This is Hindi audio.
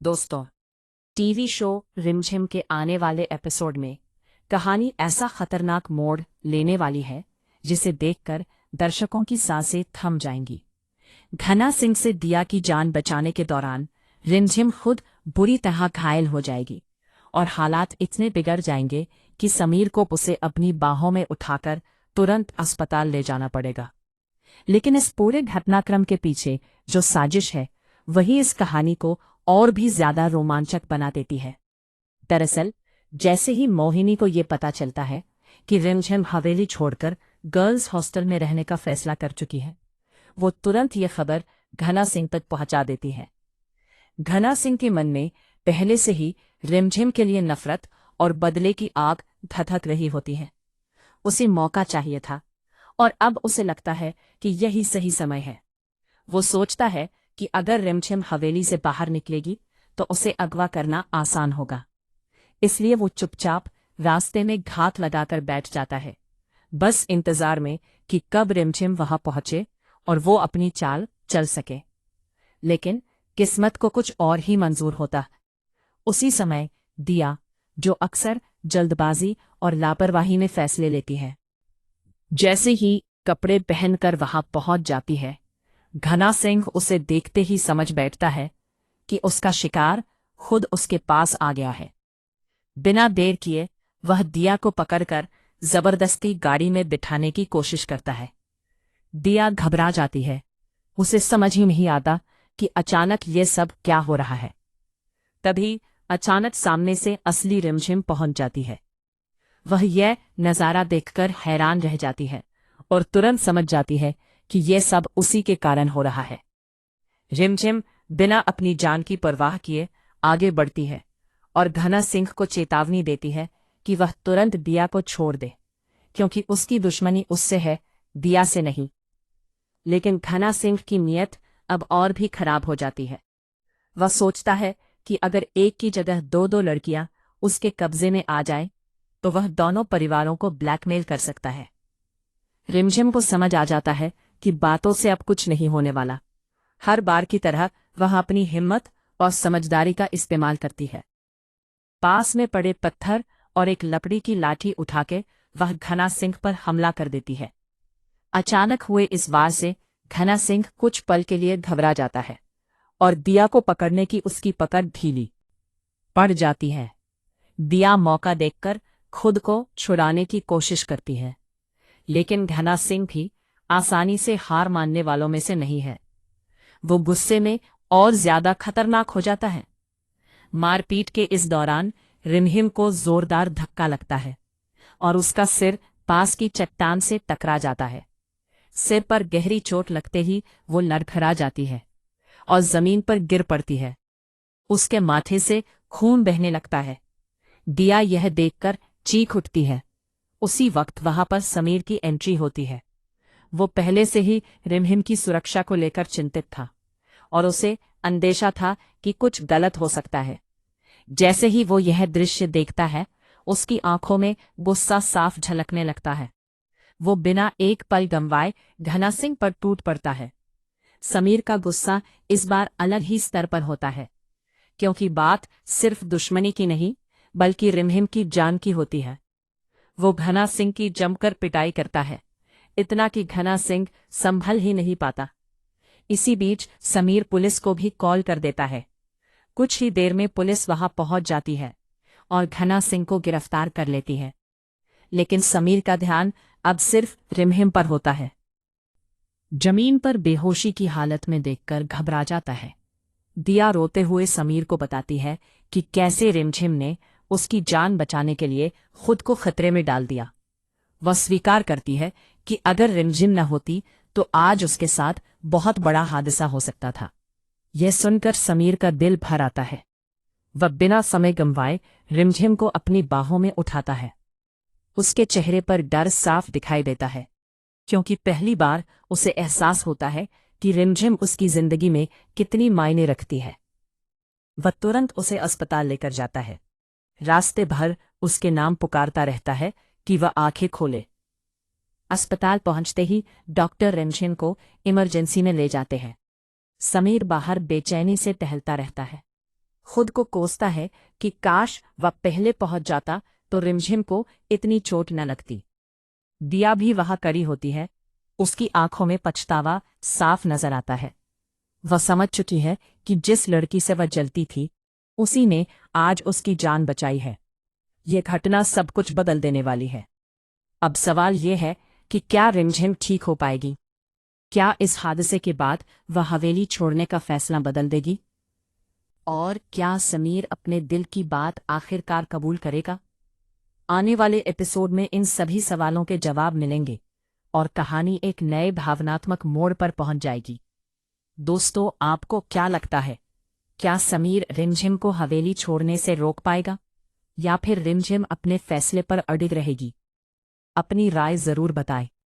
दोस्तों, टीवी शो रिमझिम के आने वाले एपिसोड में कहानी ऐसा खतरनाक मोड़ लेने वाली है जिसे देखकर दर्शकों की सांसें थम जाएंगी। घना सिंह से दिया की जान बचाने के दौरान रिमझिम खुद बुरी तरह घायल हो जाएगी और हालात इतने बिगड़ जाएंगे कि समीर को उसे अपनी बाहों में उठाकर तुरंत अस्पताल ले जाना पड़ेगा। लेकिन इस पूरे घटनाक्रम के पीछे जो साजिश है वही इस कहानी को और भी ज्यादा रोमांचक बना देती है। दरअसल जैसे ही मोहिनी को ये पता चलता है कि रिमझिम हवेली छोड़कर गर्ल्स हॉस्टल में रहने का फैसला कर चुकी है, वो तुरंत ये खबर घना सिंह तक पहुंचा देती है। घना सिंह के मन में पहले से ही रिमझिम के लिए नफरत और बदले की आग धधक रही होती है। उसे मौका चाहिए था और अब उसे लगता है कि यही सही समय है। वो सोचता है कि अगर रिमझिम हवेली से बाहर निकलेगी तो उसे अगवा करना आसान होगा। इसलिए वो चुपचाप रास्ते में घात लगाकर बैठ जाता है, बस इंतजार में कि कब रिमझिम वहां पहुंचे और वो अपनी चाल चल सके। लेकिन किस्मत को कुछ और ही मंजूर होता। उसी समय दिया, जो अक्सर जल्दबाजी और लापरवाही में फैसले लेती है, जैसे ही कपड़े पहनकर वहां पहुंच जाती है, घना सिंह उसे देखते ही समझ बैठता है कि उसका शिकार खुद उसके पास आ गया है। बिना देर किए वह दिया को पकड़कर जबरदस्ती गाड़ी में बिठाने की कोशिश करता है। दिया घबरा जाती है, उसे समझ ही नहीं आता कि अचानक ये सब क्या हो रहा है। तभी अचानक सामने से असली रिमझिम पहुंच जाती है। वह यह नज़ारा देखकर हैरान रह जाती है और तुरंत समझ जाती है कि यह सब उसी के कारण हो रहा है। रिमझिम बिना अपनी जान की परवाह किए आगे बढ़ती है और घना सिंह को चेतावनी देती है कि वह तुरंत दिया को छोड़ दे, क्योंकि उसकी दुश्मनी उससे है, दिया से नहीं। लेकिन घना सिंह की नीयत अब और भी खराब हो जाती है। वह सोचता है कि अगर एक की जगह दो दो लड़कियां उसके कब्जे में आ जाए तो वह दोनों परिवारों को ब्लैकमेल कर सकता है। रिमझिम को समझ आ जाता है कि बातों से अब कुछ नहीं होने वाला। हर बार की तरह वह अपनी हिम्मत और समझदारी का इस्तेमाल करती है। पास में पड़े पत्थर और एक लकड़ी की लाठी उठा के वह घना सिंह पर हमला कर देती है। अचानक हुए इस वार से घना सिंह कुछ पल के लिए घबरा जाता है और दिया को पकड़ने की उसकी पकड़ ढीली पड़ जाती है। दिया मौका देखकर खुद को छुड़ाने की कोशिश करती है, लेकिन घना सिंह भी आसानी से हार मानने वालों में से नहीं है। वो गुस्से में और ज्यादा खतरनाक हो जाता है। मारपीट के इस दौरान रिमझिम को जोरदार धक्का लगता है और उसका सिर पास की चट्टान से टकरा जाता है। सिर पर गहरी चोट लगते ही वो लड़खड़ा जाती है और जमीन पर गिर पड़ती है। उसके माथे से खून बहने लगता है। दिया यह देखकर चीख उठती है। उसी वक्त वहां पर समीर की एंट्री होती है। वो पहले से ही रिमझिम की सुरक्षा को लेकर चिंतित था और उसे अंदेशा था कि कुछ गलत हो सकता है। जैसे ही वो यह दृश्य देखता है, उसकी आंखों में गुस्सा साफ झलकने लगता है। वो बिना एक पल गंवाए घना सिंह पर टूट पड़ता है। समीर का गुस्सा इस बार अलग ही स्तर पर होता है, क्योंकि बात सिर्फ दुश्मनी की नहीं बल्कि रिमझिम की जान की होती है। वो घना सिंह की जमकर पिटाई करता है, इतना कि घना सिंह संभल ही नहीं पाता। इसी बीच समीर पुलिस को भी कॉल कर देता है। कुछ ही देर में पुलिस वहां पहुंच जाती है और घना सिंह को गिरफ्तार कर लेती है। लेकिन समीर का ध्यान अब सिर्फ रिमझिम पर होता है। जमीन पर बेहोशी की हालत में देखकर घबरा जाता है। दिया रोते हुए समीर को बताती है कि कैसे रिमझिम ने उसकी जान बचाने के लिए खुद को खतरे में डाल दिया। वह स्वीकार करती है कि अगर रिमझिम न होती तो आज उसके साथ बहुत बड़ा हादसा हो सकता था। यह सुनकर समीर का दिल भर आता है। वह बिना समय गंवाए रिमझिम को अपनी बाहों में उठाता है। उसके चेहरे पर डर साफ दिखाई देता है, क्योंकि पहली बार उसे एहसास होता है कि रिमझिम उसकी जिंदगी में कितनी मायने रखती है। वह तुरंत उसे अस्पताल लेकर जाता है। रास्ते भर उसके नाम पुकारता रहता है कि वह आंखें खोले। अस्पताल पहुंचते ही डॉक्टर रिमझिम को इमरजेंसी में ले जाते हैं। समीर बाहर बेचैनी से टहलता रहता है। खुद को कोसता है कि काश वह पहले पहुंच जाता तो रिमझिम को इतनी चोट न लगती। दिया भी वहां कड़ी होती है, उसकी आंखों में पछतावा साफ नजर आता है। वह समझ चुकी है कि जिस लड़की से वह जलती थी उसी ने आज उसकी जान बचाई है। यह घटना सब कुछ बदल देने वाली है। अब सवाल यह है कि क्या रिमझिम ठीक हो पाएगी? क्या इस हादसे के बाद वह हवेली छोड़ने का फैसला बदल देगी? और क्या समीर अपने दिल की बात आखिरकार कबूल करेगा? आने वाले एपिसोड में इन सभी सवालों के जवाब मिलेंगे और कहानी एक नए भावनात्मक मोड़ पर पहुंच जाएगी। दोस्तों, आपको क्या लगता है? क्या समीर रिमझिम को हवेली छोड़ने से रोक पाएगा या फिर रिमझिम अपने फैसले पर अडिग रहेगी? अपनी राय जरूर बताएं।